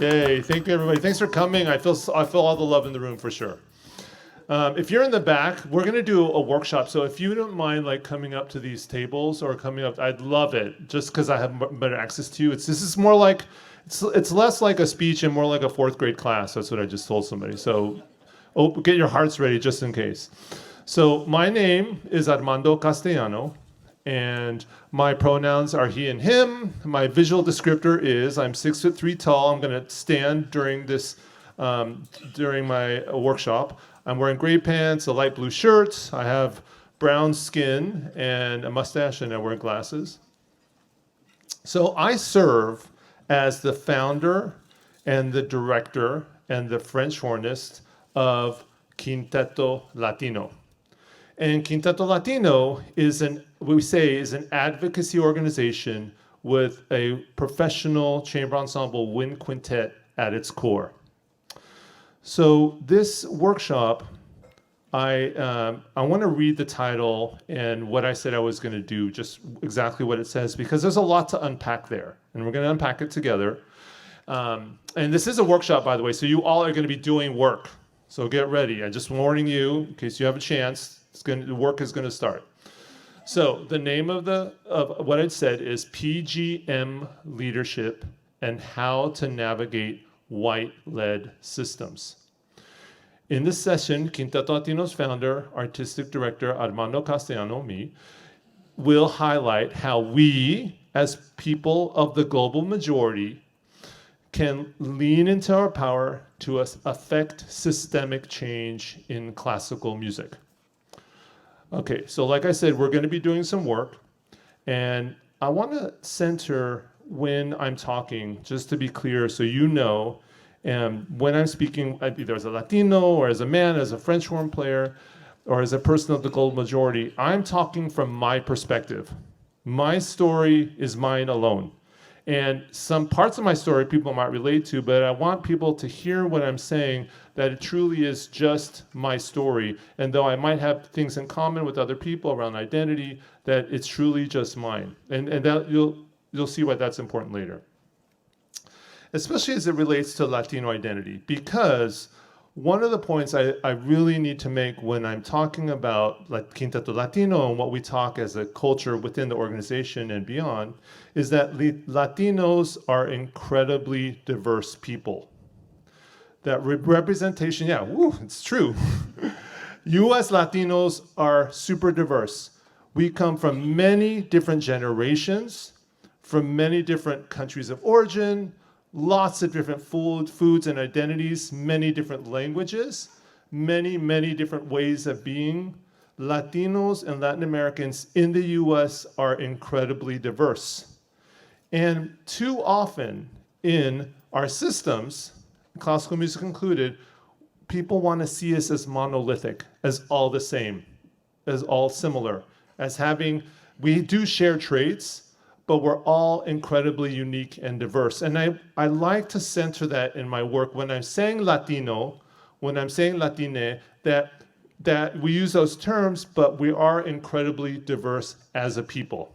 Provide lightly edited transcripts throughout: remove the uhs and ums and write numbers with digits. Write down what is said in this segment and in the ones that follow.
Yay! Thank you, everybody. Thanks for coming. I feel all the love in the room for sure. If you're in the back, we're going to do a workshop. So if you don't mind, like coming up to these tables or coming up, I'd love it. Just because I have better access to you. This is more like it's less like a speech and more like a fourth grade class. That's what I just told somebody. So get your hearts ready just in case. So my name is Armando Castellano. And my pronouns are he and him. My visual descriptor is I'm 6'3" tall. I'm going to stand during this, during my workshop. I'm wearing gray pants, a light blue shirt. I have brown skin and a mustache, and I wear glasses. So I serve as the founder and the director and the French hornist of Quinteto Latino. And Quinteto Latino is an advocacy organization with a professional chamber ensemble wind quintet at its core. So this workshop, I want to read the title and what I said I was going to do, just exactly what it says, because there's a lot to unpack there, and we're going to unpack it together. And this is a workshop, by the way, so you all are going to be doing work. So get ready. I'm just warning you in case you have a chance. The work is going to start. So the name of what I said is PGM Leadership and How to Navigate White-Led Systems. In this session, Quinteto Latino's founder, artistic director Armando Castellano, me, will highlight how we, as people of the global majority, can lean into our power to affect systemic change in classical music. Okay, so like I said, we're going to be doing some work, and I want to center when I'm talking, just to be clear, so you know, when I'm speaking, either as a Latino or as a man, as a French horn player, or as a person of the global majority, I'm talking from my perspective. My story is mine alone. And some parts of my story people might relate to, but I want people to hear what I'm saying, that it truly is just my story. And though I might have things in common with other people around identity, that it's truly just mine. And that you'll see why that's important later. Especially as it relates to Latino identity, because one of the points I really need to make when I'm talking about like Quinteto Latino and what we talk as a culture within the organization and beyond is that Latinos are incredibly diverse people. That representation, it's true. US Latinos are super diverse. We come from many different generations, from many different countries of origin, lots of different foods and identities, many different languages, many different ways of being. Latinos and Latin Americans in the US are incredibly diverse. And too often in our systems, classical music included, people want to see us as monolithic, as all the same, as all similar, as we do share traits, but we're all incredibly unique and diverse. And I like to center that in my work when I'm saying Latino, when I'm saying Latine, that we use those terms, but we are incredibly diverse as a people.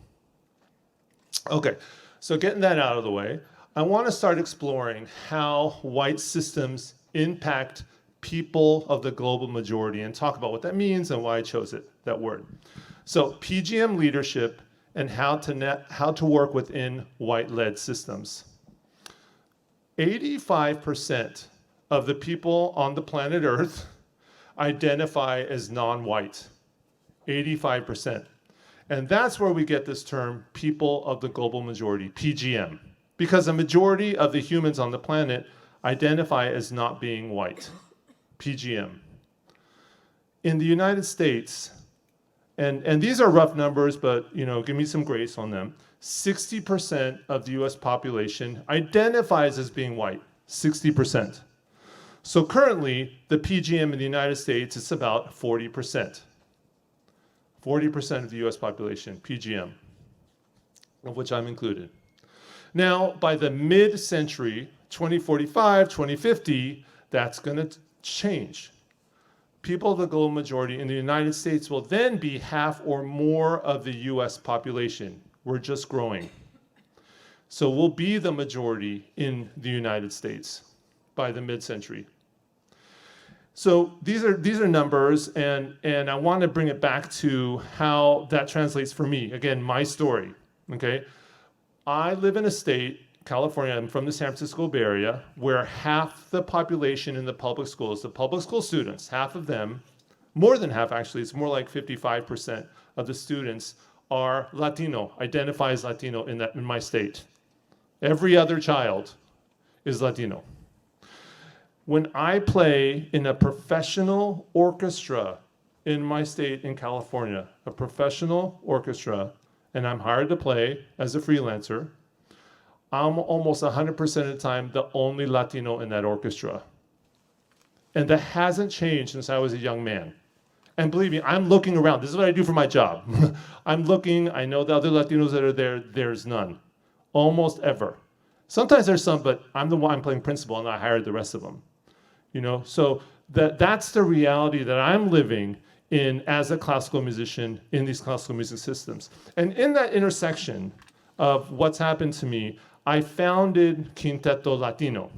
Okay, so getting that out of the way, I want to start exploring how white systems impact people of the global majority and talk about what that means and why I chose that word. So PGM leadership and how to work within white-led systems. 85% of the people on the planet Earth identify as non-white. 85%. And that's where we get this term, people of the global majority, PGM. Because a majority of the humans on the planet identify as not being white, PGM. In the United States, and these are rough numbers, but give me some grace on them. 60% of the US population identifies as being white, 60%. So currently, the PGM in the United States is about 40%. 40% of the US population, PGM, of which I'm included. Now, by the mid-century, 2045, 2050, that's going to change. People of the global majority in the United States will then be half or more of the US population. We're just growing. So we'll be the majority in the United States by the mid-century. So these are numbers, and I want to bring it back to how that translates for me. Again, my story, okay? I live in a state, California, I'm from the San Francisco Bay Area, where half the population in the public schools, the public school students, half of them, more than half actually, it's more like 55% of the students are Latino, identify as Latino in my state. Every other child is Latino. When I play in a professional orchestra in my state in California, a professional orchestra, and I'm hired to play as a freelancer, I'm almost 100% of the time the only Latino in that orchestra. And that hasn't changed since I was a young man. And believe me, I'm looking around. This is what I do for my job. I'm looking, I know the other Latinos that are there, there's none. Almost ever. Sometimes there's some, but I'm the one playing principal and I hired the rest of them. You know, so that's the reality that I'm living in as a classical musician in these classical music systems. And in that intersection of what's happened to me, I founded Quinteto Latino.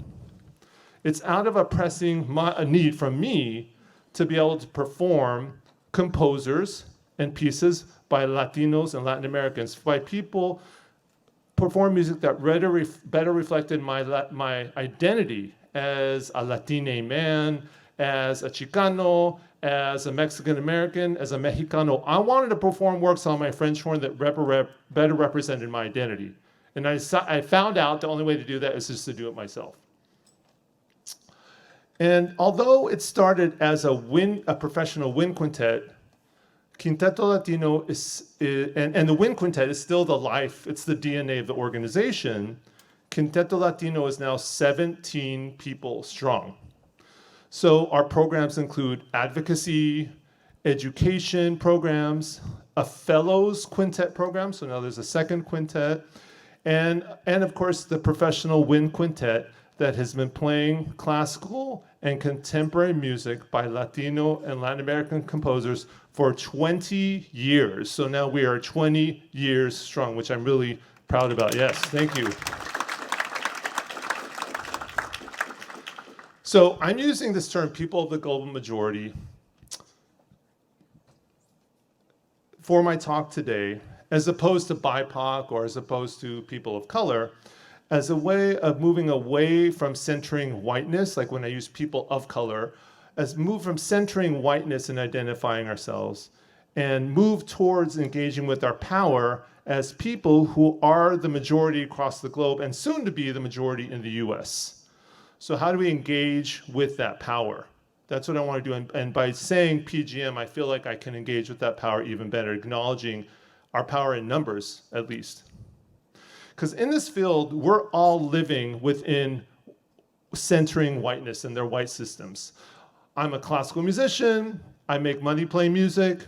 It's out of a pressing a need from me to be able to perform composers and pieces by Latinos and Latin Americans, by people perform music that better reflected my identity as a Latine man, as a Chicano, as a Mexican American, as a Mexicano. I wanted to perform works on my French horn that better represented my identity. And I found out the only way to do that is just to do it myself. And although it started as a professional wind quintet, Quinteto Latino and the wind quintet is still the life, it's the DNA of the organization. Quinteto Latino is now 17 people strong. So our programs include advocacy, education programs, a fellows quintet program, so now there's a second quintet, and of course the professional wind quintet that has been playing classical and contemporary music by Latino and Latin American composers for 20 years. So now we are 20 years strong, which I'm really proud about. Yes, thank you. So I'm using this term, people of the global majority, for my talk today, as opposed to BIPOC or as opposed to people of color, as a way of moving away from centering whiteness, like when I use people of color, as move from centering whiteness and identifying ourselves, and move towards engaging with our power as people who are the majority across the globe and soon to be the majority in the US. So how do we engage with that power? That's what I want to do. And by saying PGM, I feel like I can engage with that power even better, acknowledging our power in numbers, at least. Because in this field, we're all living within centering whiteness and their white systems. I'm a classical musician. I make money playing music.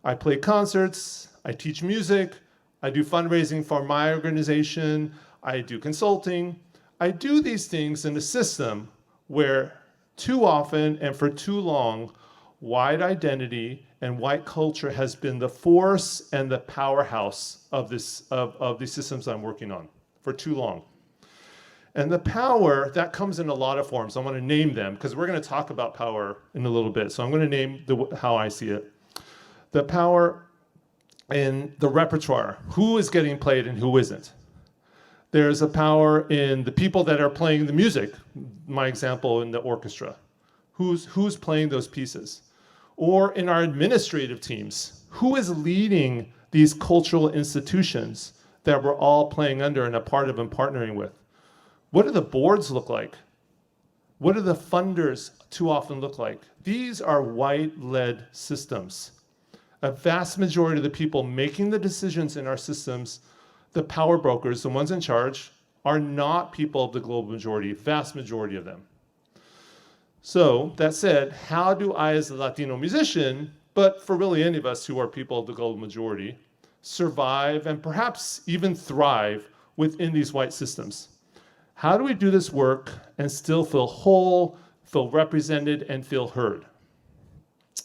I play concerts. I teach music. I do fundraising for my organization. I do consulting. I do these things in a system where too often and for too long, white identity and white culture has been the force and the powerhouse of these systems I'm working on for too long. And the power, that comes in a lot of forms. I want to name them because we're going to talk about power in a little bit. So I'm going to name how I see it. The power in the repertoire. Who is getting played and who isn't? There's a power in the people that are playing the music. My example in the orchestra. Who's playing those pieces? Or in our administrative teams. Who is leading these cultural institutions that we're all playing under and a part of and partnering with? What do the boards look like? What do the funders too often look like? These are white-led systems. A vast majority of the people making the decisions in our systems, the power brokers, the ones in charge, are not people of the global majority, vast majority of them. So that said, how do I as a Latino musician, but for really any of us who are people of the global majority, survive and perhaps even thrive within these white systems? How do we do this work and still feel whole, feel represented, and feel heard?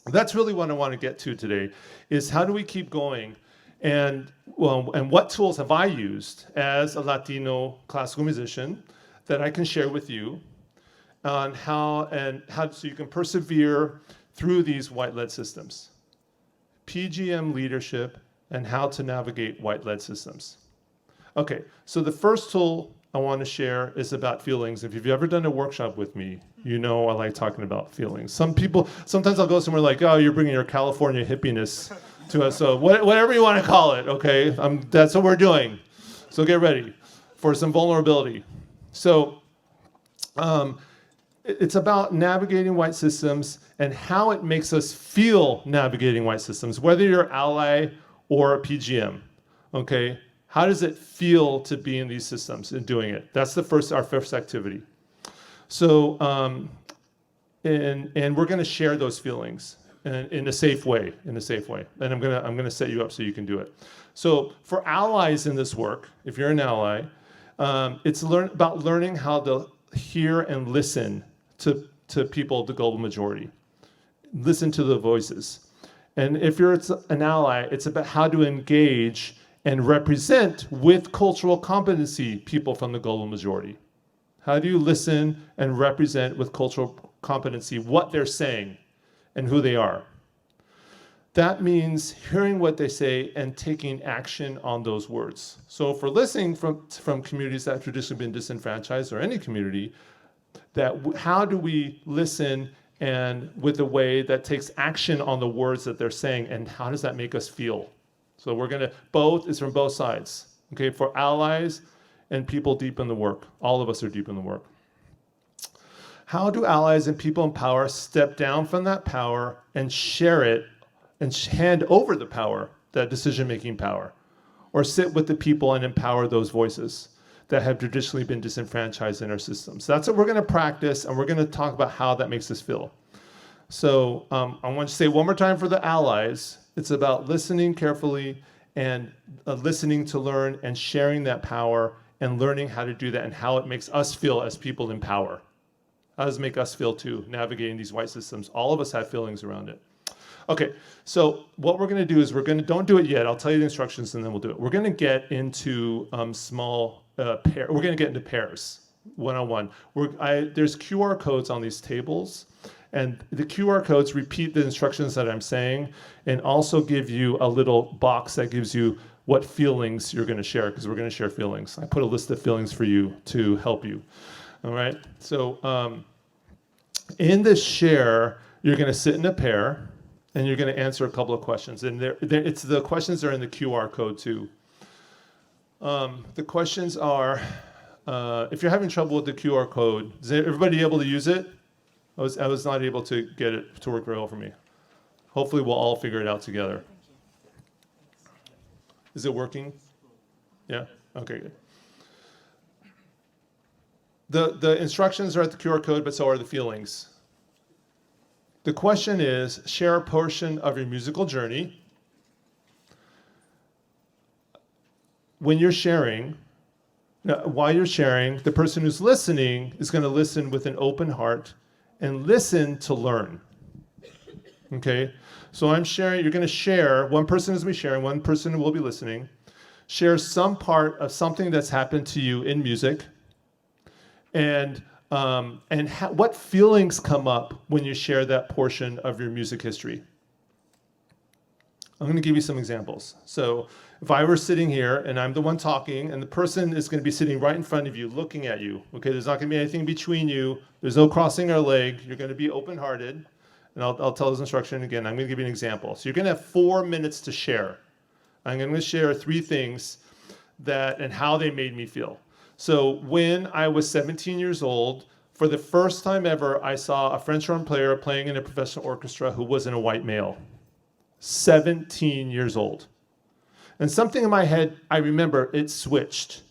That's really what I want to get to today, is how do we keep going And well, and what tools have I used as a Latino classical musician that I can share with you on how so you can persevere through these white-led systems. PGM leadership and how to navigate white-led systems. Okay, so the first tool I want to share is about feelings. If you've ever done a workshop with me, you know I like talking about feelings. Sometimes I'll go somewhere like, oh, you're bringing your California hippiness to us. So whatever you want to call it, okay? That's what we're doing. So get ready for some vulnerability. So it's about navigating white systems and how it makes us feel navigating white systems, whether you're ally or a PGM, okay? How does it feel to be in these systems and doing it? That's our first activity. So, and we're gonna share those feelings in a safe way, And I'm gonna set you up so you can do it. So for allies in this work, if you're an ally, it's about learning how to hear and listen to people, the global majority. Listen to the voices. And if you're an ally, it's about how to engage and represent with cultural competency people from the global majority. How do you listen and represent with cultural competency what they're saying and who they are? That means hearing what they say and taking action on those words. So if we're listening from communities that have traditionally been disenfranchised, or any community, how do we listen and with a way that takes action on the words that they're saying, and how does that make us feel? So it's from both sides, okay? For allies and people deep in the work. All of us are deep in the work. How do allies and people in power step down from that power and share it and hand over the power, that decision-making power, or sit with the people and empower those voices that have traditionally been disenfranchised in our systems? So that's what we're gonna practice, and we're gonna talk about how that makes us feel. So I want to say one more time for the allies, it's about listening carefully and listening to learn and sharing that power and learning how to do that and how it makes us feel as people in power. How does it make us feel too, navigating these white systems? All of us have feelings around it. Okay, so what we're gonna do is don't do it yet, I'll tell you the instructions and then we'll do it. We're gonna get into we're gonna get into pairs, one-on-one. There's QR codes on these tables, and the QR codes repeat the instructions that I'm saying and also give you a little box that gives you what feelings you're gonna share, because we're gonna share feelings. I put a list of feelings for you to help you, all right? So in this share, you're gonna sit in a pair and you're gonna answer a couple of questions. And the questions are in the QR code too. The questions are, if you're having trouble with the QR code, is everybody able to use it? I was not able to get it to work very well for me. Hopefully we'll all figure it out together. Is it working? Yeah? Okay, good. The instructions are at the QR code, but so are the feelings. The question is, share a portion of your musical journey. When you're sharing, while you're sharing, the person who's listening is going to listen with an open heart and listen to learn. Okay? So I'm sharing, you're going to share, one person is going to be sharing, one person will be listening. Share some part of something that's happened to you in music, and what feelings come up when you share that portion of your music history. I'm going to give you some examples. So if I were sitting here and I'm the one talking and the person is going to be sitting right in front of you looking at you, okay, there's not going to be anything between you, there's no crossing our leg, you're going to be open-hearted, and I'll tell this instruction again. I'm going to give you an example. So you're going to have 4 minutes to share. I'm going to share 3 things and how they made me feel. So when I was 17 years old, for the first time ever, I saw a French horn player playing in a professional orchestra who wasn't a white male. 17 years old. And something in my head, I remember, it switched.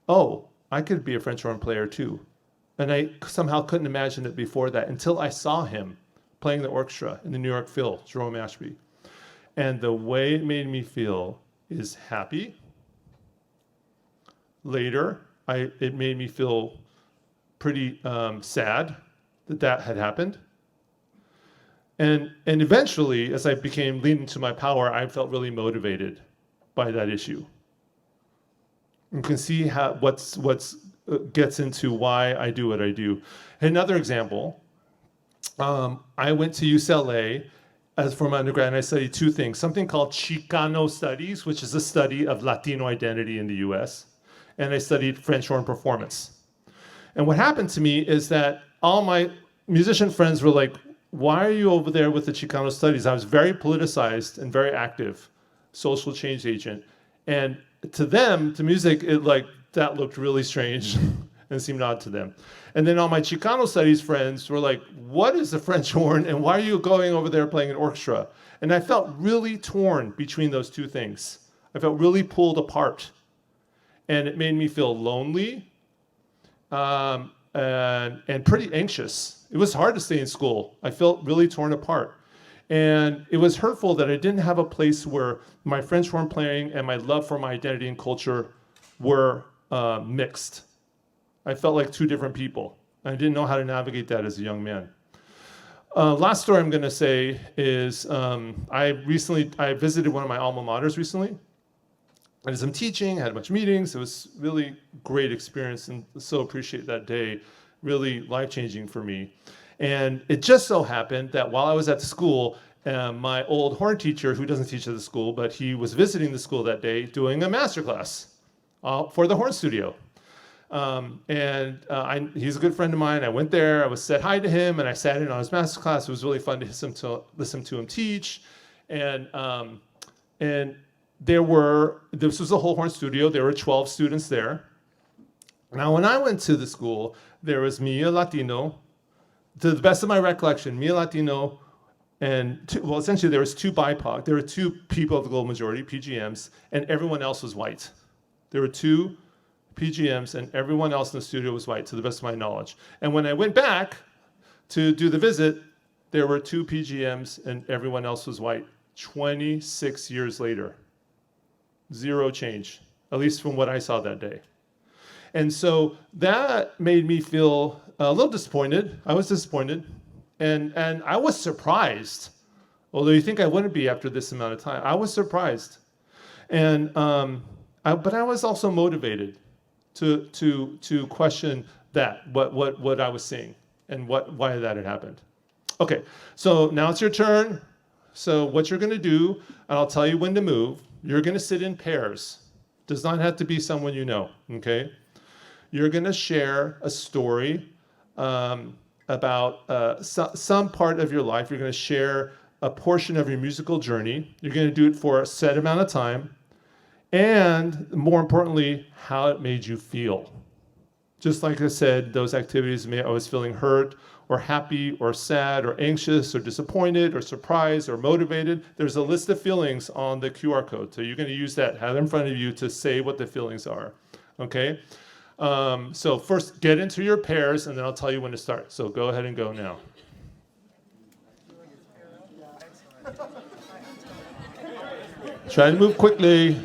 Oh, I could be a French horn player too. And I somehow couldn't imagine it before that until I saw him playing the orchestra in the New York Phil, Jerome Ashby. And the way it made me feel is happy. Later, it made me feel pretty sad that had happened. And eventually, as I became leaned into my power, I felt really motivated. by that issue. You can see how what's gets into why I do what I do. Another example, I went to UCLA as for my undergrad, and I studied two things. Something called Chicano studies, which is a study of Latino identity in the US, and I studied French horn performance. And what happened to me is that all my musician friends were like, why are you over there with the Chicano studies? I was very politicized and very active, social change agent. And to them, to music, that looked really strange and seemed odd to them. And then all my Chicano studies friends were like, what is the French horn and why are you going over there playing an orchestra? And I felt really torn between those two things. I felt really pulled apart. And it made me feel lonely and pretty anxious. It was hard to stay in school. I felt really torn apart. And it was hurtful that I didn't have a place where my French horn playing and my love for my identity and culture were mixed. I felt like two different people. I didn't know how to navigate that as a young man. Last story I'm going to say is I visited one of my alma maters recently. I did some teaching, had a bunch of meetings. It was really great experience and so appreciate that day. Really life-changing for me. And it just so happened that while I was at the school, my old horn teacher, who doesn't teach at the school, but he was visiting the school that day doing a masterclass for the horn studio. He's a good friend of mine. I went there, I said hi to him, and I sat in on his masterclass. It was really fun to listen to him teach. And this was the whole horn studio. There were 12 students there. Now, when I went to the school, there was me, a Latino. To the best of my recollection, me, a Latino, and essentially there was two BIPOC. There were two people of the global majority, PGMs, and everyone else was white. There were two PGMs, and everyone else in the studio was white, to the best of my knowledge. And when I went back to do the visit, there were two PGMs, and everyone else was white. 26 years later. Zero change, at least from what I saw that day. And so that made me feel a little disappointed. I was disappointed. And I was surprised. Although you think I wouldn't be after this amount of time. I was surprised. And but I was also motivated to question that, what I was seeing and why that had happened. Okay, so now it's your turn. So what you're gonna do, and I'll tell you when to move, you're gonna sit in pairs. Does not have to be someone you know, okay? You're gonna share a story about some part of your life. You're gonna share a portion of your musical journey. You're gonna do it for a set amount of time. And more importantly, how it made you feel. Just like I said, those activities I was feeling hurt or happy or sad or anxious or disappointed or surprised or motivated. There's a list of feelings on the QR code. So you're gonna use that, have it in front of you to say what the feelings are, okay? So first get into your pairs and then I'll tell you when to start. So go ahead and go now. Try to move quickly.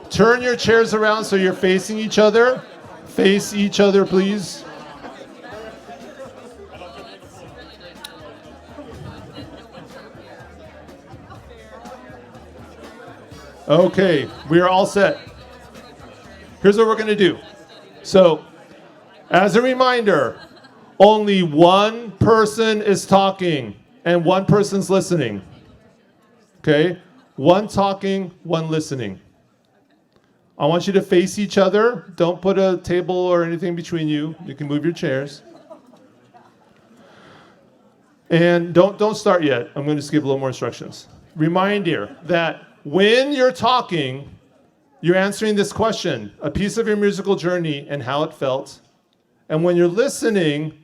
Turn your chairs around so you're facing each other. Face each other, please. Okay, we are all set. Here's what we're going to do. So, as a reminder, only one person is talking and one person's listening. Okay? One talking, one listening. I want you to face each other. Don't put a table or anything between you. You can move your chairs. And don't start yet. I'm going to just give a little more instructions. Reminder that when you're talking, you're answering this question, a piece of your musical journey and how it felt. And when you're listening,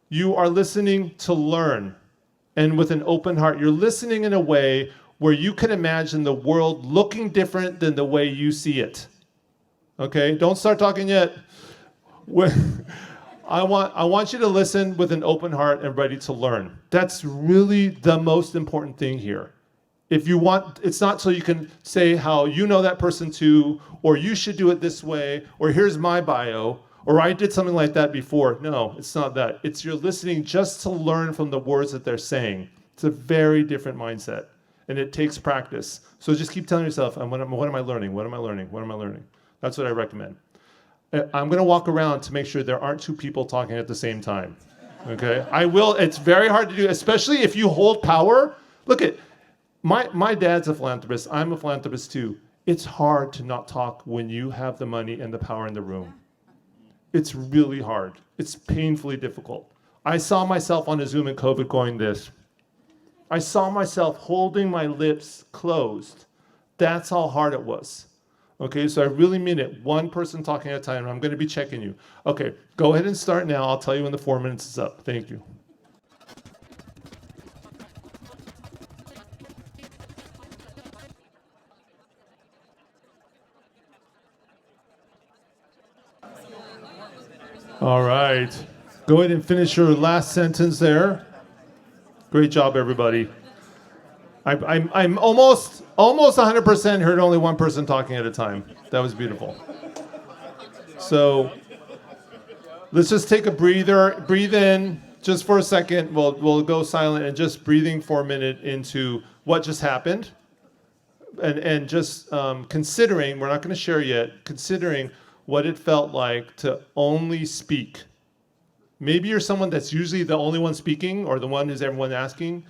you are listening to learn. And with an open heart, you're listening in a way where you can imagine the world looking different than the way you see it. Okay, don't start talking yet. I want you to listen with an open heart and ready to learn. That's really the most important thing here. If you want, it's not so you can say how you know that person too, or you should do it this way, or here's my bio, or I did something like that before. No, it's not that. It's you're listening just to learn from the words that they're saying. It's a very different mindset. And it takes practice. So just keep telling yourself, what am I learning? What am I learning? What am I learning? That's what I recommend. I'm going to walk around to make sure there aren't two people talking at the same time. Okay? I will. It's very hard to do, especially if you hold power. Look at, my dad's a philanthropist. I'm a philanthropist too. It's hard to not talk when you have the money and the power in the room. It's really hard. It's painfully difficult. I saw myself on a Zoom in COVID going this. I saw myself holding my lips closed. That's how hard it was. Okay, so I really mean it. One person talking at a time, and I'm going to be checking you. Okay, go ahead and start now. I'll tell you when the 4 minutes is up. Thank you. All right. Go ahead and finish your last sentence there. Great job, everybody. I'm almost 100% heard only one person talking at a time. That was beautiful. So let's just take a breather. Breathe in just for a second. We'll go silent and just breathing for a minute into what just happened. And just considering, we're not going to share yet, considering what it felt like to only speak. Maybe you're someone that's usually the only one speaking or the one who's everyone asking.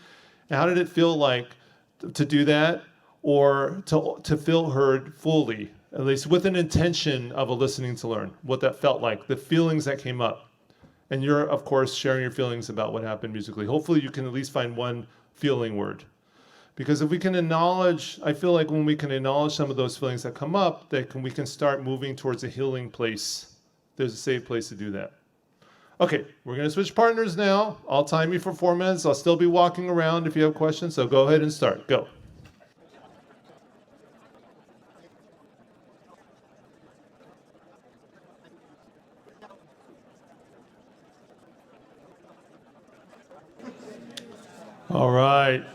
How did it feel like to do that, or to feel heard fully, at least with an intention of a listening to learn, what that felt like, the feelings that came up. And you're, of course, sharing your feelings about what happened musically. Hopefully you can at least find one feeling word. Because if we can acknowledge, I feel like when we can acknowledge some of those feelings that come up, we can start moving towards a healing place. There's a safe place to do that. Okay, we're going to switch partners now. I'll time you for 4 minutes. I'll still be walking around if you have questions, so go ahead and start. Go. All right.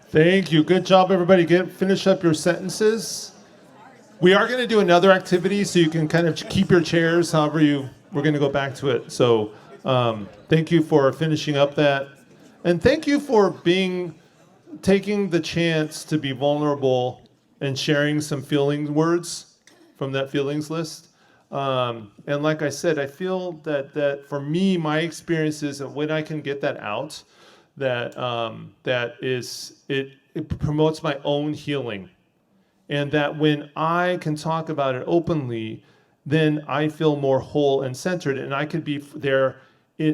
Thank you. Good job, everybody. Finish up your sentences. We are going to do another activity, so you can kind of keep your chairs however we're going to go back to it. So thank you for finishing up that. And thank you for taking the chance to be vulnerable and sharing some feeling words from that feelings list. And like I said, I feel that for me, my experience is that when I can get that out, it promotes my own healing. And that when I can talk about it openly, then I feel more whole and centered, and I could be there,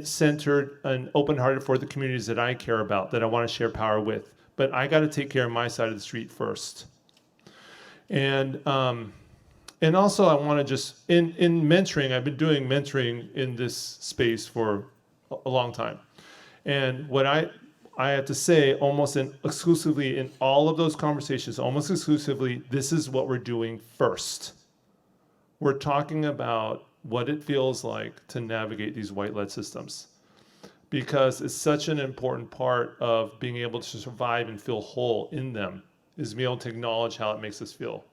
centered and open-hearted for the communities that I care about, that I want to share power with. But I got to take care of my side of the street first. And also I want to just, in mentoring, I've been doing mentoring in this space for a long time. And what I have to say, almost exclusively in all of those conversations, almost exclusively, this is what we're doing first. We're talking about what it feels like to navigate these white-led systems, because it's such an important part of being able to survive and feel whole in them, is being able to acknowledge how it makes us feel.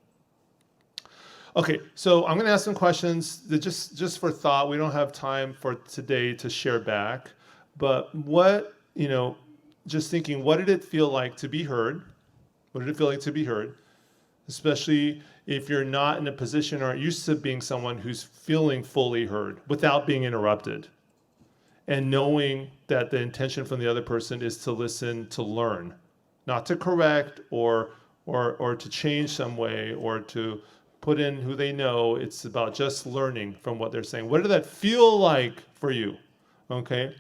Okay, so I'm going to ask some questions that just for thought. We don't have time for today to share back, but just thinking, what did it feel like to be heard? What did it feel like to be heard? Especially if you're not in a position or aren't used to being someone who's feeling fully heard without being interrupted. And knowing that the intention from the other person is to listen, to learn, not to correct or to change some way or to put in who they know. It's about just learning from what they're saying. What did that feel like for you? Okay.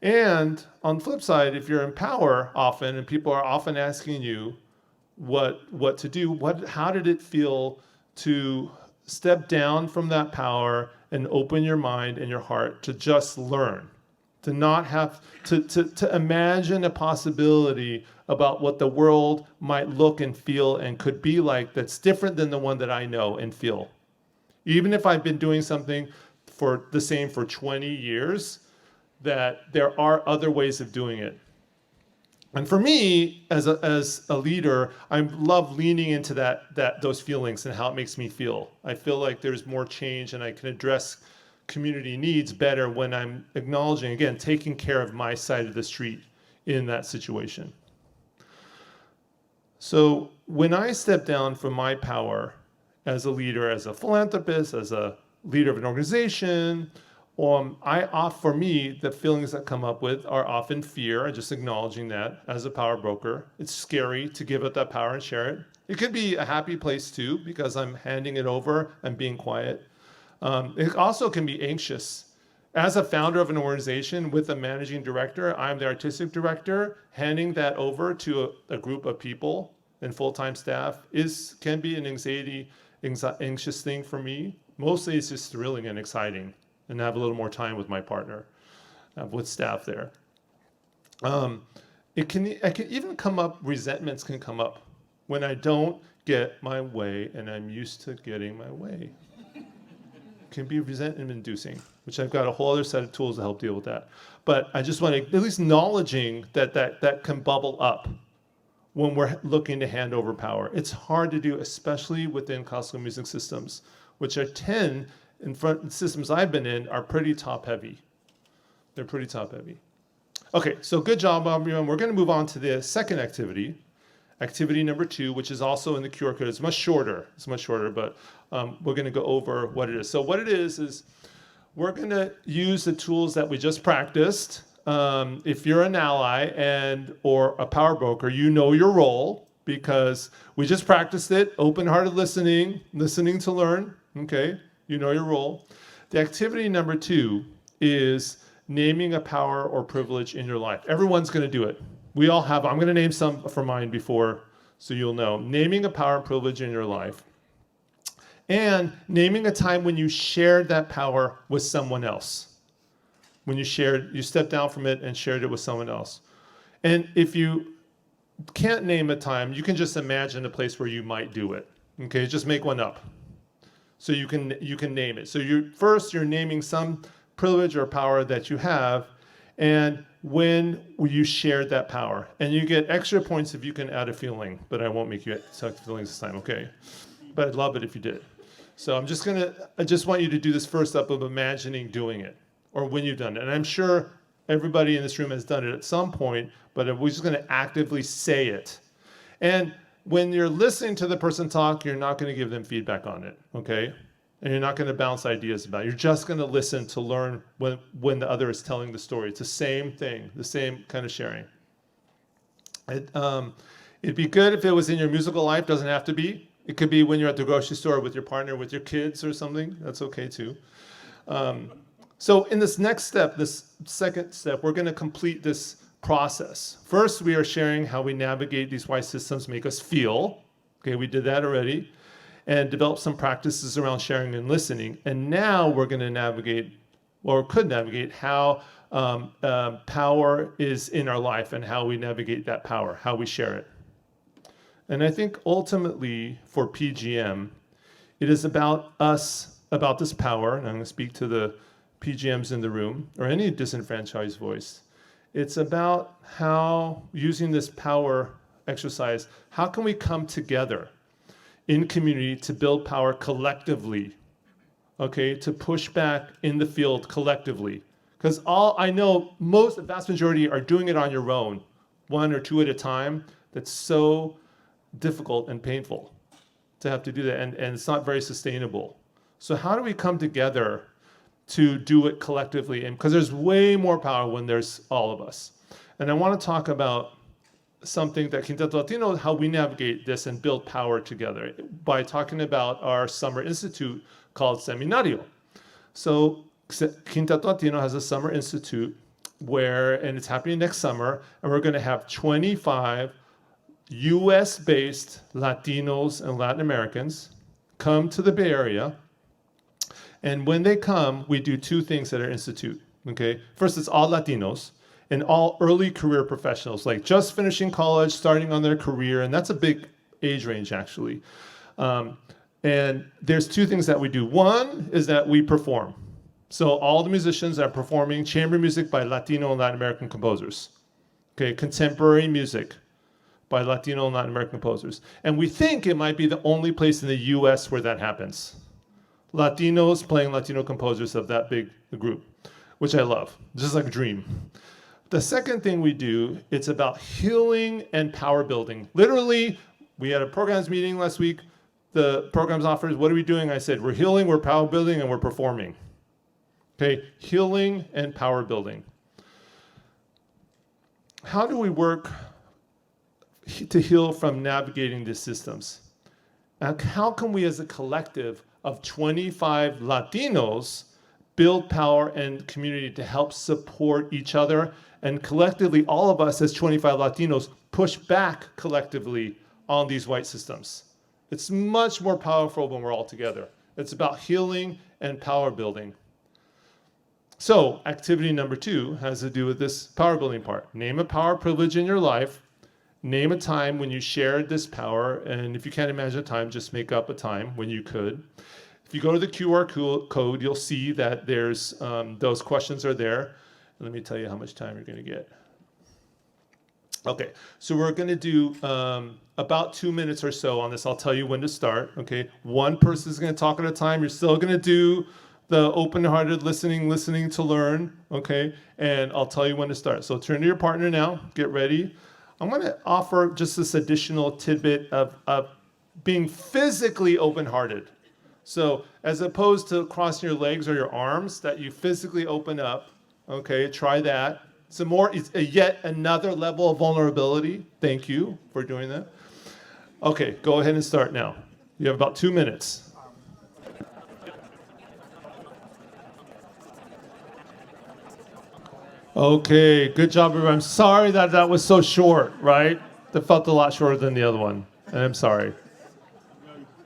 And on the flip side, if you're in power often and people are often asking you what to do, how did it feel to step down from that power and open your mind and your heart to just learn, to not have to imagine a possibility about what the world might look and feel and could be like that's different than the one that I know and feel. Even if I've been doing something for the same for 20 years, that there are other ways of doing it. And for me, as a leader, I love leaning into those feelings and how it makes me feel. I feel like there's more change and I can address community needs better when I'm acknowledging, again, taking care of my side of the street in that situation. So when I step down from my power as a leader, as a philanthropist, as a leader of an organization, for me, the feelings that come up with are often fear, just acknowledging that as a power broker. It's scary to give up that power and share it. It could be a happy place too, because I'm handing it over and being quiet. It also can be anxious. As a founder of an organization with a managing director, I'm the artistic director. Handing that over to a group of people and full-time staff can be an anxious thing for me. Mostly it's just thrilling and exciting, and have a little more time with my partner, with staff there. I can even come up, resentments can come up when I don't get my way and I'm used to getting my way. Can be resentment inducing, which I've got a whole other set of tools to help deal with that. But I just want to, at least acknowledging that can bubble up when we're looking to hand over power. It's hard to do, especially within classical music systems, which are systems I've been in are pretty top heavy. They're pretty top heavy. Okay, so good job, everyone. We're going to move on to the second activity. Activity number 2, which is also in the QR code. It's much shorter, but we're going to go over what it is. So what it is we're going to use the tools that we just practiced. If you're an ally or a power broker, you know your role because we just practiced it. Open-hearted listening to learn. Okay, you know your role. The activity number 2 is naming a power or privilege in your life. Everyone's going to do it. We all have. I'm going to name some for mine before, so you'll know. Naming a power and privilege in your life. And naming a time when you shared that power with someone else. When you stepped down from it and shared it with someone else. And if you can't name a time, you can just imagine a place where you might do it. Okay, just make one up. So you can name it. So you're naming some privilege or power that you have, and when you shared that power. And you get extra points if you can add a feeling, but I won't make you suck feelings this time, okay? But I'd love it if you did. So I just want you to do this first up of imagining doing it, or when you've done it. And I'm sure everybody in this room has done it at some point, but we're just gonna actively say it. And when you're listening to the person talk, you're not gonna give them feedback on it, okay? And you're not going to bounce ideas about it. You're just going to listen to learn when the other is telling the story. It's the same thing, the same kind of sharing. It'd be good if it was in your musical life. Doesn't have to be. It could be when you're at the grocery store with your partner, with your kids or something. That's okay too. So in this next step, this second step, we're going to complete this process. First, we are sharing how we navigate these why systems make us feel. Okay, we did that already. And develop some practices around sharing and listening. And now we're going to navigate how power is in our life and how we navigate that power, how we share it. And I think ultimately for PGM, it is about this power, and I'm going to speak to the PGMs in the room, or any disenfranchised voice. It's about how, using this power exercise, how can we come together in community to build power collectively, okay, to push back in the field collectively. Because I know the vast majority are doing it on your own, 1 or 2 at a time. That's so difficult and painful to have to do that, and it's not very sustainable. So how do we come together to do it collectively? And because there's way more power when there's all of us. And I want to talk about something that Quinteto Latino, how we navigate this and build power together by talking about our summer institute called Seminario. So Quinteto Latino has a summer institute and it's happening next summer, and we're going to have 25 US-based Latinos and Latin Americans come to the Bay Area. And when they come, we do 2 things at our institute. Okay, first, it's all Latinos and all early career professionals, like just finishing college, starting on their career, and that's a big age range, actually. And there's 2 things that we do. One is that we perform. So all the musicians are performing chamber music by Latino and Latin American composers. Okay, contemporary music by Latino and Latin American composers. And we think it might be the only place in the US where that happens. Latinos playing Latino composers of that big group, which I love. Just like a dream. The second thing we do, it's about healing and power building. Literally, we had a programs meeting last week. The programs offers, what are we doing? I said, we're healing, we're power building, and we're performing. Okay, healing and power building. How do we work to heal from navigating these systems? And how can we as a collective of 25 Latinos build power and community to help support each other, and collectively, all of us as 25 Latinos push back collectively on these white systems? It's much more powerful when we're all together. It's about healing and power building. So activity number 2 has to do with this power building part. Name a power privilege in your life. Name a time when you shared this power, and if you can't imagine a time, just make up a time when you could. If you go to the QR code, you'll see that there's those questions are there. Let me tell you how much time you're going to get. Okay, so we're going to do about 2 minutes or so on this. I'll tell you when to start. Okay, one person is going to talk at a time. You're still going to do the open-hearted listening to learn. Okay, and I'll tell you when to start. So turn to your partner now. Get ready. I'm going to offer just this additional tidbit of being physically open-hearted. So as opposed to crossing your legs or your arms, that you physically open up. Okay, try that. It's yet another level of vulnerability. Thank you for doing that. Okay, go ahead and start now. You have about 2 minutes. Okay, good job, everyone. I'm sorry that was so short, right? That felt a lot shorter than the other one, and I'm sorry.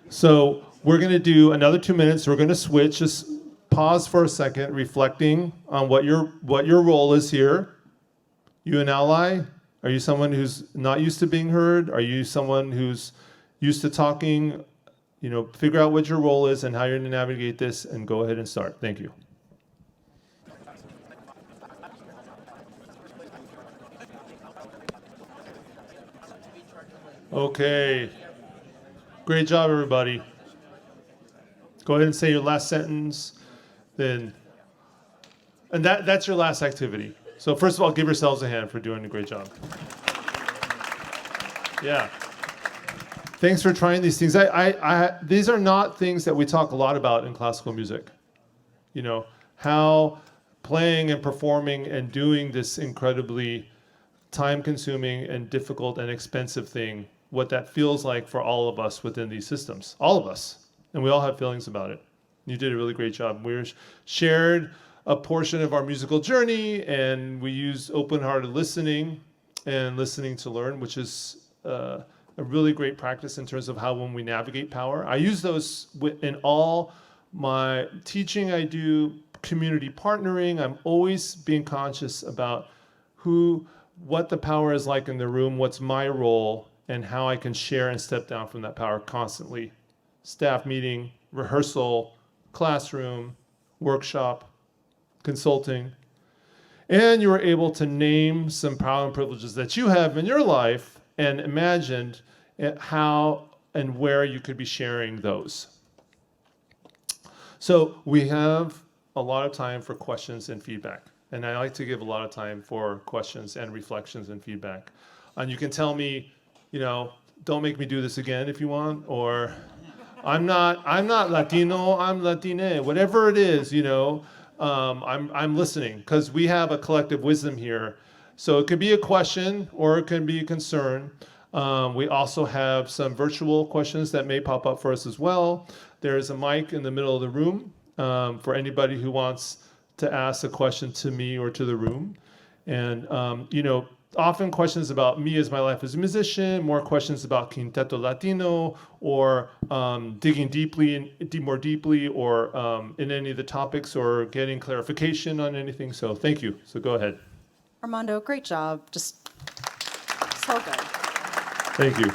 So we're going to do another 2 minutes. We're going to switch. Just pause for a second, reflecting on what your role is here. You an ally? Are you someone who's not used to being heard? Are you someone who's used to talking? You know, figure out what your role is and how you're going to navigate this, and go ahead and start. Thank you. Okay. Great job, everybody. Go ahead and say your last sentence. And that's your last activity. So first of all, give yourselves a hand for doing a great job. Yeah. Thanks for trying these things. These are not things that we talk a lot about in classical music. You know, how playing and performing and doing this incredibly time-consuming and difficult and expensive thing, what that feels like for all of us within these systems. All of us. And we all have feelings about it. You did a really great job. We shared a portion of our musical journey, and we used open-hearted listening and listening to learn, which is a really great practice in terms of how when we navigate power. I use those in all my teaching. I do community partnering. I'm always being conscious about what the power is like in the room, what's my role, and how I can share and step down from that power constantly. Staff meeting, rehearsal, classroom, workshop, consulting. And you were able to name some power and privileges that you have in your life and imagined how and where you could be sharing those. So we have a lot of time for questions and feedback. And I like to give a lot of time for questions and reflections and feedback. And you can tell me, you know, don't make me do this again if you want, or I'm not Latino, I'm Latine, whatever it is, you know, I'm listening, because we have a collective wisdom here. So it could be a question or it can be a concern. We also have some virtual questions that may pop up for us as well. There's a mic in the middle of the room for anybody who wants to ask a question to me or to the room. And, you know, often questions about me as my life as a musician, more questions about Quinteto Latino, or digging more deeply, or in any of the topics, or getting clarification on anything. So thank you. So go ahead. Armando, great job. Just so good. Thank you.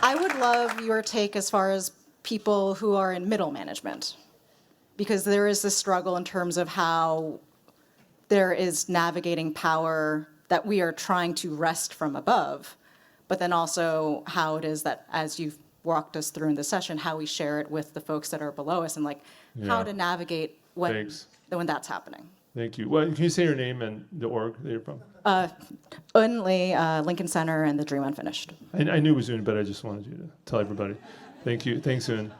I would love your take as far as people who are in middle management, because there is this struggle in terms of how there is navigating power that we are trying to wrest from above, but then also how it is that, as you've walked us through in the session, how we share it with the folks that are below us, and like how to navigate when that's happening. Thank you. Well, can you say your name and the org that you're from? Only Lincoln Center and the Dream Unfinished. I knew it was Un, but I just wanted you to tell everybody. Thank you. Thanks, Un.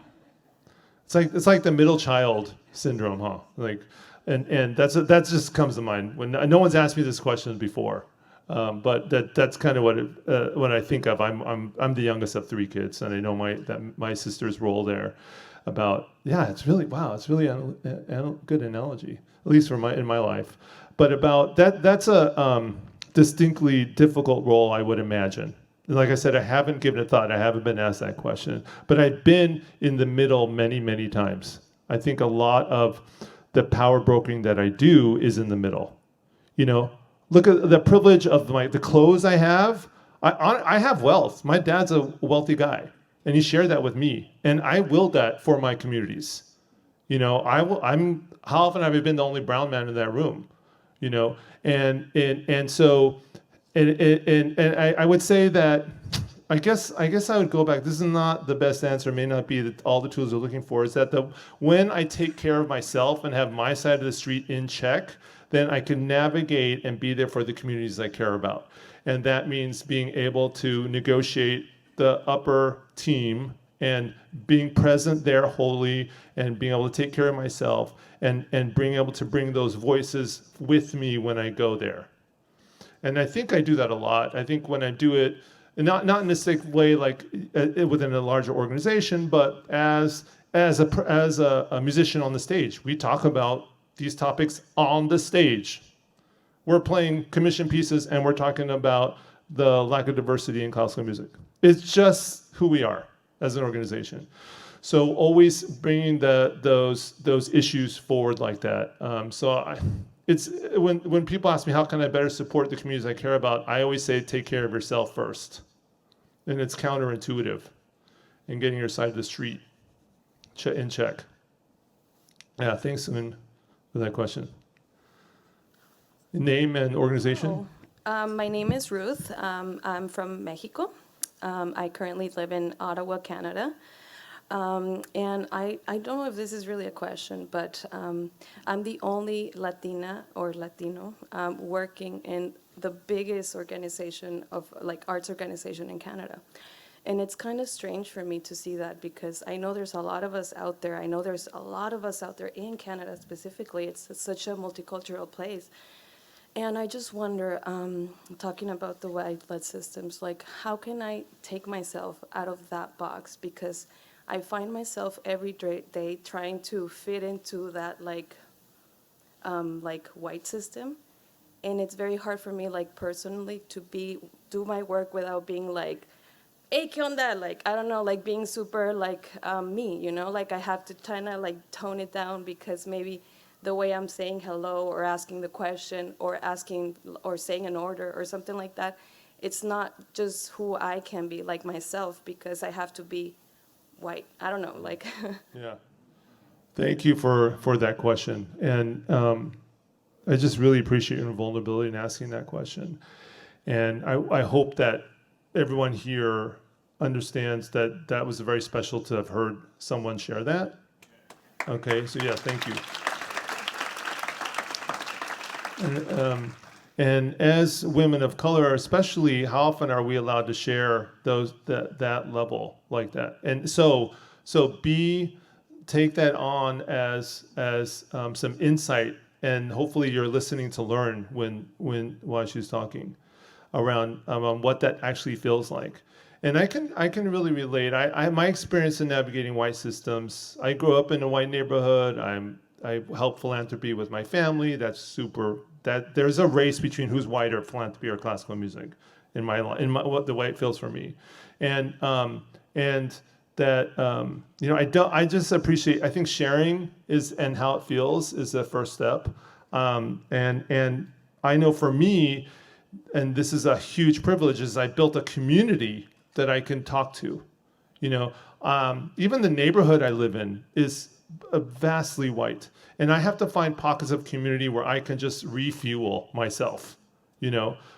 It's like the middle child syndrome, huh? Like, and that just comes to mind when no one's asked me this question before, but that's kind of what I think of. I'm the youngest of three kids, and I know my sister's role there. It's really a good analogy, at least in my life. But about that's a distinctly difficult role, I would imagine. And like I said, I haven't given it thought. I haven't been asked that question. But I've been in the middle many, many times. I think a lot of the power brokering that I do is in the middle. Look at the privilege of the clothes I have. I have wealth. My dad's a wealthy guy, and he shared that with me. And I will that for my communities. How often have I been the only brown man in that room? And so. And I would say that I guess I would go back. This is not the best answer. May not be all the tools you're looking for. Is that when I take care of myself and have my side of the street in check, then I can navigate and be there for the communities I care about. And that means being able to negotiate the upper team and being present there wholly and being able to take care of myself and being able to bring those voices with me when I go there. And I think I do that a lot. I think when I do it, not in a sick way like within a larger organization, but as a musician on the stage, we talk about these topics on the stage. We're playing commission pieces and we're talking about the lack of diversity in classical music. It's just who we are as an organization. So always bringing those issues forward like that. It's when people ask me how can I better support the communities I care about, I always say take care of yourself first, and it's counterintuitive, in getting your side of the street in check. Yeah, thanks, Moon, for that question. Name and organization. My name is Ruth. I'm from Mexico. I currently live in Ottawa, Canada. And I don't know if this is really a question, but I'm the only Latina or Latino working in the biggest organization of arts organization in Canada. And it's kind of strange for me to see that because I know there's a lot of us out there. I know there's a lot of us out there in Canada specifically. It's such a multicultural place. And I just wonder, talking about the white blood systems, how can I take myself out of that box? Because I find myself every day trying to fit into that white system, and it's very hard for me personally to do my work without being hey, ¿qué onda? I don't know, being super me, I have to kind of tone it down because maybe the way I'm saying hello or asking the question or saying an order or something like that, it's not just who I can be myself because I have to be white. I don't know, Yeah. Thank you for that question. And I just really appreciate your vulnerability in asking that question. And I hope that everyone here understands that was very special to have heard someone share that. Okay, so yeah, thank you. And as women of color, especially, how often are we allowed to share that level like that? And so take that on as some insight, and hopefully you're listening to learn while she's talking around what that actually feels like. And I can really relate. My experience in navigating white systems. I grew up in a white neighborhood. I help philanthropy with my family. That there's a race between who's white or philanthropy or classical music in what the way it feels for me, and that I just appreciate. I think sharing and how it feels is the first step, and I know for me, and this is a huge privilege, is I built a community that I can talk to. Even the neighborhood I live in is vastly white, and I have to find pockets of community where I can just refuel myself.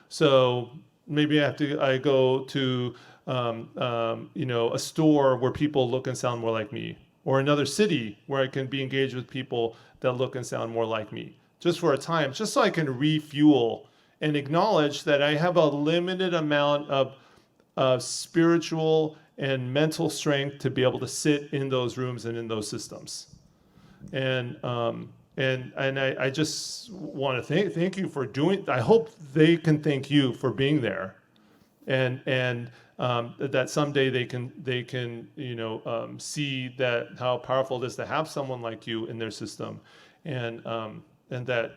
So maybe I go to a store where people look and sound more like me, or another city where I can be engaged with people that look and sound more like me. just for a time, just so I can refuel and acknowledge that I have a limited amount of spiritual and mental strength to be able to sit in those rooms and in those systems. And I just want to thank you for doing. I hope they can thank you for being there, and that someday they can see that how powerful it is to have someone like you in their system, and that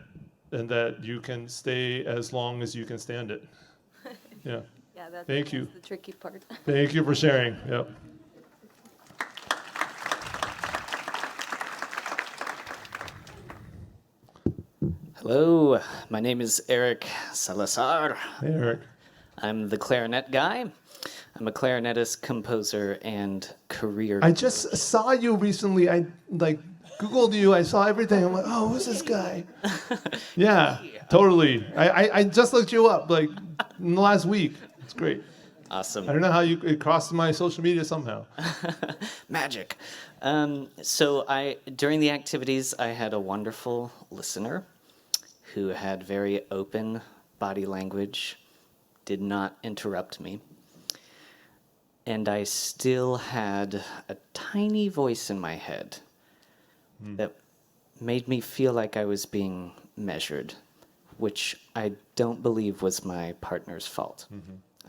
you can stay as long as you can stand it. Yeah. Yeah, that's Thank you. the tricky part. Thank you for sharing. Yep. Hello, my name is Eric Salazar. Hey, Eric. I'm the clarinet guy. I'm a clarinetist, composer, and career. I just saw you recently. I Googled you. I saw everything. I'm like, oh, who's this guy? Yeah, totally. I just looked you up like in the last week. It's great. Awesome. I don't know how it crossed my social media somehow. Magic. So during the activities, I had a wonderful listener who had very open body language, did not interrupt me. And I still had a tiny voice in my head that made me feel like I was being measured, which I don't believe was my partner's fault.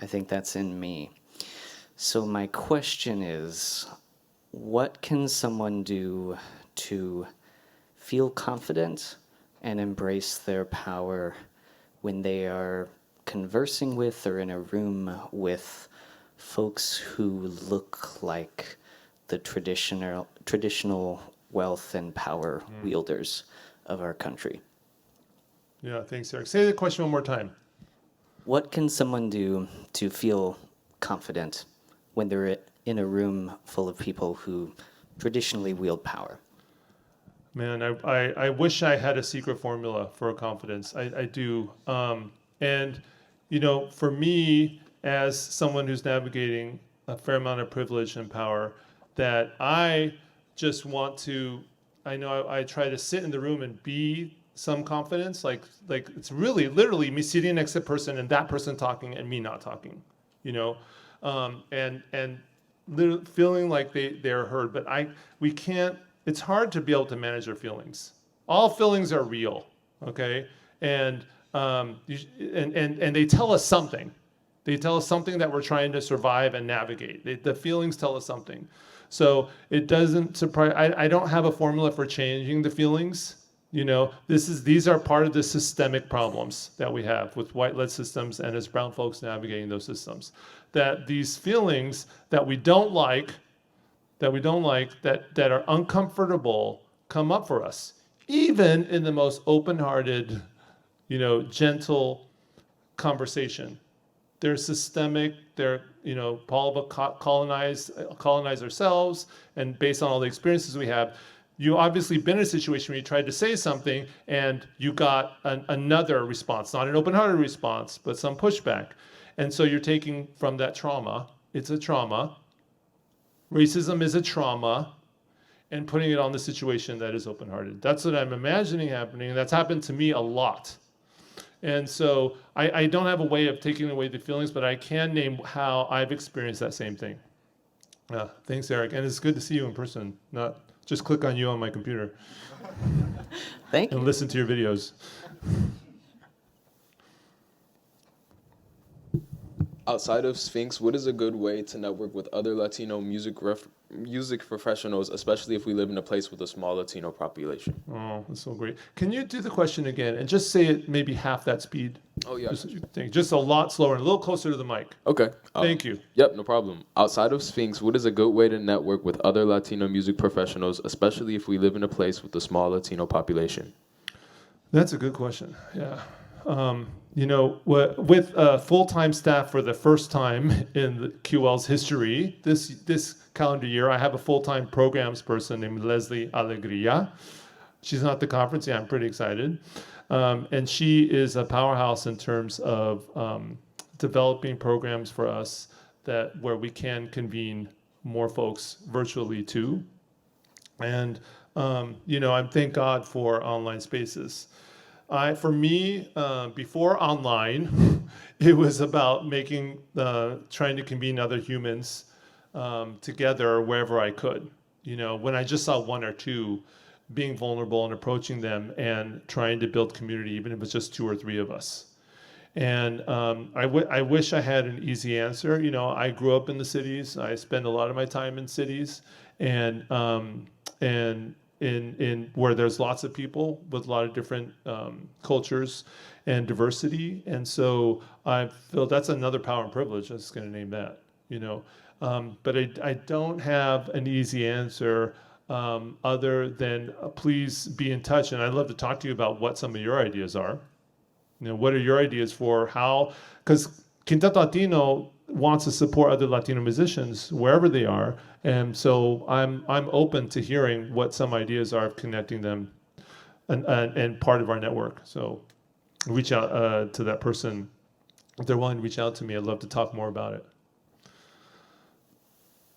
I think that's in me. So my question is, what can someone do to feel confident and embrace their power when they are conversing with or in a room with folks who look like the traditional wealth and power wielders of our country? Yeah, thanks, Eric. Say the question one more time. What can someone do to feel confident when they're in a room full of people who traditionally wield power? Man, I wish I had a secret formula for confidence. I do. And, for me, as someone who's navigating a fair amount of privilege and power, that I just want to, I try to sit in the room and be some confidence. Like it's really literally me sitting next to a person and that person talking and me not talking, and literally feeling like they're heard. But we can't. It's hard to be able to manage their feelings. All feelings are real, okay? And they tell us something. They tell us something that we're trying to survive and navigate. The feelings tell us something. So it doesn't surprise. I don't have a formula for changing the feelings. These are part of the systemic problems that we have with white-led systems and as brown folks navigating those systems. That these feelings that we don't like, that are uncomfortable, come up for us, even in the most open-hearted, gentle conversation. They're systemic. They're, Paul will colonize ourselves, and based on all the experiences we have, you obviously been in a situation where you tried to say something and you got another response, not an open-hearted response, but some pushback. And so you're taking from that trauma. It's a trauma. Racism is a trauma, and putting it on the situation that is open-hearted. That's what I'm imagining happening, and that's happened to me a lot. And so I don't have a way of taking away the feelings, but I can name how I've experienced that same thing. Thanks, Eric. And it's good to see you in person, not just click on you on my computer. Thank you. And listen to your videos. Outside of Sphinx, what is a good way to network with other Latino music professionals, especially if we live in a place with a small Latino population? Oh, that's so great. Can you do the question again and just say it maybe half that speed? Oh, yeah. Just a lot slower and a little closer to the mic. Okay. Thank you. Yep, no problem. Outside of Sphinx, what is a good way to network with other Latino music professionals, especially if we live in a place with a small Latino population? That's a good question. Yeah. With full-time staff for the first time in the QL's history, this calendar year, I have a full-time programs person named Leslie Alegria. She's not at the conference. Yeah, I'm pretty excited. And she is a powerhouse in terms of developing programs for us where we can convene more folks virtually too. And, I thank God for online spaces. For me, before online, it was about trying to convene other humans together wherever I could. When I just saw one or two, being vulnerable and approaching them and trying to build community, even if it's just two or three of us. And I wish I had an easy answer. I grew up in the cities. I spend a lot of my time in cities, and in where there's lots of people with a lot of different cultures and diversity. And so I feel that's another power and privilege. I'm just going to name that. But I don't have an easy answer. Other than please be in touch, and I'd love to talk to you about what some of your ideas are. What are your ideas for how? Because Quinteto Latino wants to support other Latino musicians wherever they are, and so I'm open to hearing what some ideas are of connecting them, and part of our network. So reach out to that person if they're willing to reach out to me. I'd love to talk more about it.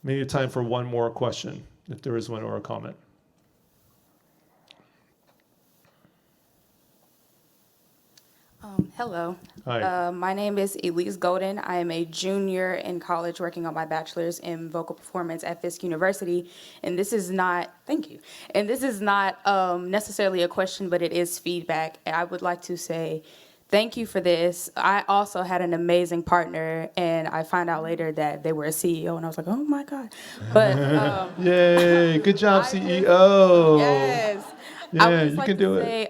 Maybe time for one more question, if there is one, or a comment. Hello. Hi. My name is Elise Golden. I am a junior in college working on my bachelor's in vocal performance at Fisk University. And this is not, thank you. And this is not necessarily a question, but it is feedback. And I would like to say thank you for this. I also had an amazing partner, and I found out later that they were a CEO, and I was like, oh my God. But Yay! Good job, I just- CEO. yes. Yeah, I would just you like can to do it. say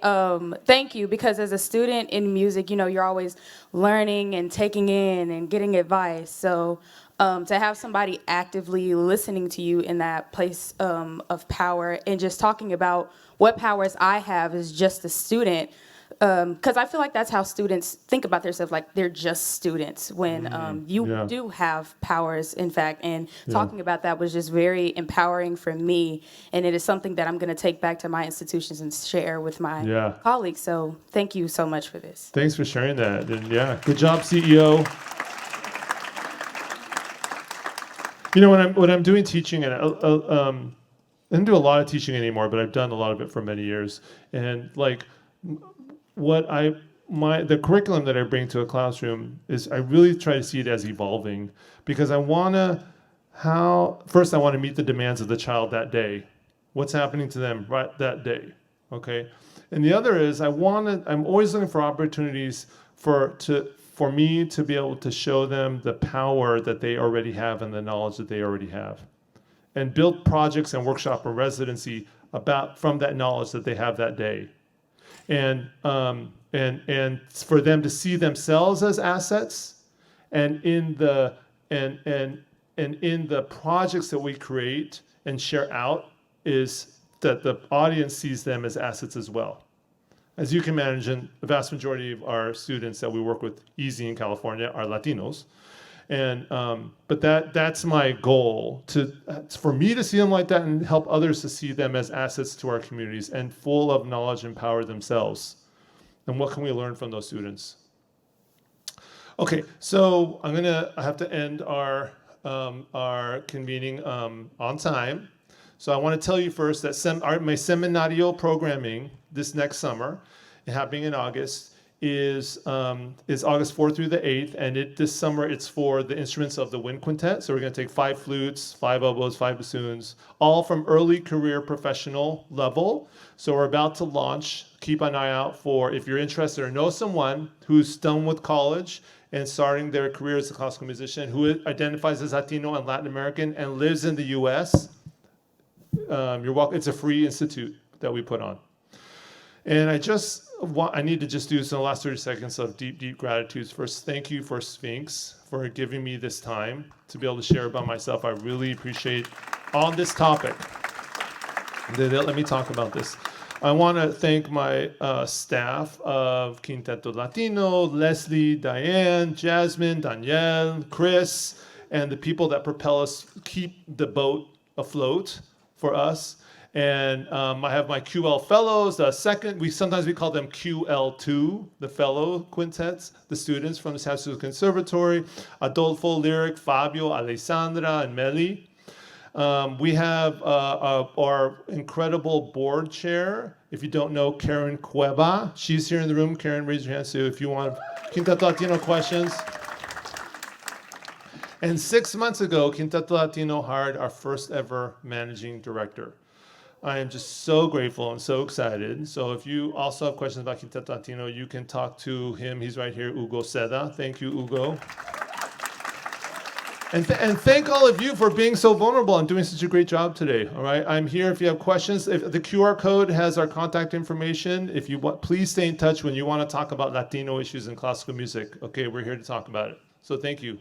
thank you, because as a student in music, you're always learning and taking in and getting advice. So to have somebody actively listening to you in that place of power and just talking about what powers I have as just a student, because I feel like that's how students think about themselves, like they're just students, when you yeah. do have powers, in fact. And Yeah. talking about that was just very empowering for me, and it is something that I'm going to take back to my institutions and share with my Yeah. colleagues. So thank you so much for this. Thanks for sharing that. And yeah, good job, CEO. When I'm doing teaching, and I don't do a lot of teaching anymore, but I've done a lot of it for many years. And like the curriculum that I bring to a classroom is I really try to see it as evolving, because first I want to meet the demands of the child that day. What's happening to them right that day, okay? And the other is I'm always looking for opportunities for me to be able to show them the power that they already have and the knowledge that they already have, and build projects and workshop or residency from that knowledge that they have that day. And for them to see themselves as assets, and in the projects that we create and share out, is that the audience sees them as assets as well. As you can imagine, the vast majority of our students that we work with easy in California are Latinos. And but that's my goal, for me to see them like that and help others to see them as assets to our communities and full of knowledge and power themselves. And what can we learn from those students? Okay, so I have to end our convening on time. So I want to tell you first that my seminario programming this next summer, happening in August, is August 4th through the 8th, and this summer it's for the instruments of the wind quintet. So we're going to take 5 flutes, 5 oboes, 5 bassoons, all from early career professional level. So we're about to launch. Keep an eye out if you're interested or know someone who's done with college and starting their career as a classical musician, who identifies as Latino and Latin American and lives in the U.S. You're welcome. It's a free institute that we put on. And I need to just do some last 30 seconds of deep, deep gratitude. First, thank you for Sphinx for giving me this time to be able to share about myself. I really appreciate on this topic. They let me talk about this. I want to thank my staff of Quinteto Latino, Leslie, Diane, Jasmine, Danielle, Chris, and the people that propel us, keep the boat afloat for us. And I have my QL fellows, sometimes we call them QL2, the fellow quintets, the students from the San Francisco Conservatory, Adolfo, Lyric, Fabio, Alessandra, and Meli. We have our incredible board chair If you don't know Karen Cueva, she's here in the room. Karen, raise your hand. So if you want Quinteto Latino questions. And 6 months ago, Quinteto Latino hired our first ever managing director. I am just so grateful and so excited. So if you also have questions about Quinteto Latino, you can talk to him. He's right here, Hugo Seda. Thank you, Hugo. And thank all of you for being so vulnerable and doing such a great job today. All right, I'm here if you have questions. If the QR code has our contact information. If you want, please stay in touch when you want to talk about Latino issues in classical music. Okay, we're here to talk about it. So thank you.